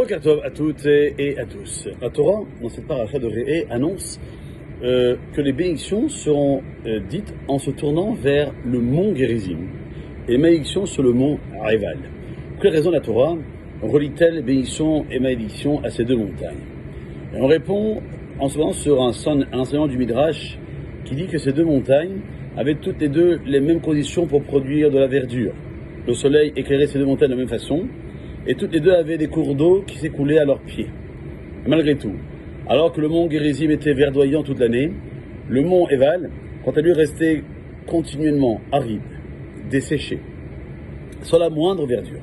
Boker Tov à toutes et à tous. La Torah, dans cette paracha de Réé, annonce que les bénédictions seront dites en se tournant vers le mont Gérizim et les malédictions sur le mont Réval. Pour quelle raison la Torah relie-t-elle bénédictions et malédictions à ces deux montagnes? Et on répond en ce moment sur un enseignement du Midrash qui dit que ces deux montagnes avaient toutes les deux les mêmes conditions pour produire de la verdure. Le soleil éclairait ces deux montagnes de la même façon, et toutes les deux avaient des cours d'eau qui s'écoulaient à leurs pieds. Et malgré tout, alors que le mont Gérizim était verdoyant toute l'année, le mont Éval, quant à lui, restait continuellement aride, desséché, sans la moindre verdure.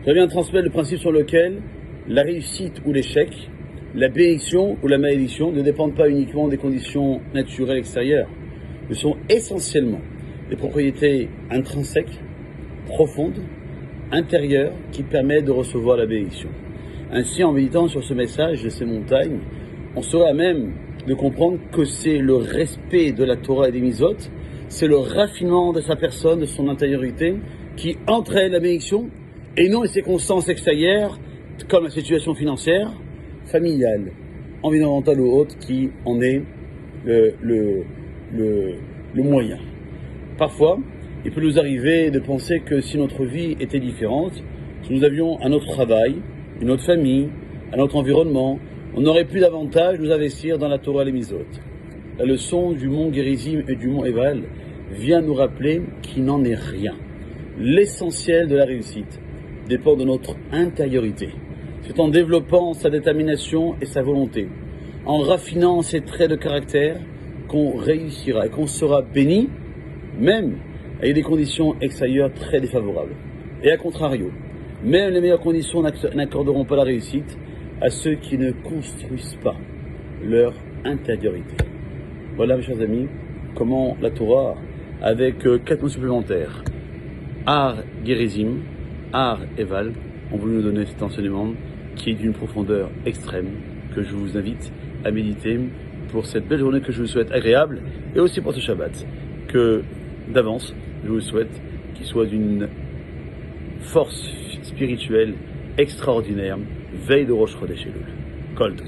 Je viens transmettre le principe sur lequel la réussite ou l'échec, la bénédiction ou la malédiction ne dépendent pas uniquement des conditions naturelles extérieures, mais sont essentiellement des propriétés intrinsèques, profondes, intérieures, qui permettent de recevoir la bénédiction. Ainsi, en méditant sur ce message de ces montagnes, on sera à même de comprendre que c'est le respect de la Torah et des Mizot, c'est le raffinement de sa personne, de son intériorité, qui entraîne la bénédiction, et non les circonstances extérieures, comme la situation financière, familiale, environnementale ou autre, qui en est le moyen. Parfois, il peut nous arriver de penser que si notre vie était différente, si nous avions un autre travail, une autre famille, un autre environnement, on n'aurait plus davantage nous investir dans la Torah et les Mizot. La leçon du mont Gérizim et du mont Éval vient nous rappeler qu'il n'en est rien. L'essentiel de la réussite dépend de notre intériorité. C'est en développant sa détermination et sa volonté, en raffinant ses traits de caractère, qu'on réussira et qu'on sera béni, même avec des conditions extérieures très défavorables. Et à contrario, même les meilleures conditions n'accorderont pas la réussite à ceux qui ne construisent pas leur intériorité. Voilà, mes chers amis, comment la Torah, avec 4 mots supplémentaires, Ar Gérizim, Ar Éval, ont voulu nous donner cet enseignement qui est d'une profondeur extrême, que je vous invite à méditer pour cette belle journée que je vous souhaite agréable, et aussi pour ce Shabbat, que d'avance, je vous souhaite qu'il soit d'une force spirituelle extraordinaire, veille de Rosh Chodesh Elul. Kol Tov.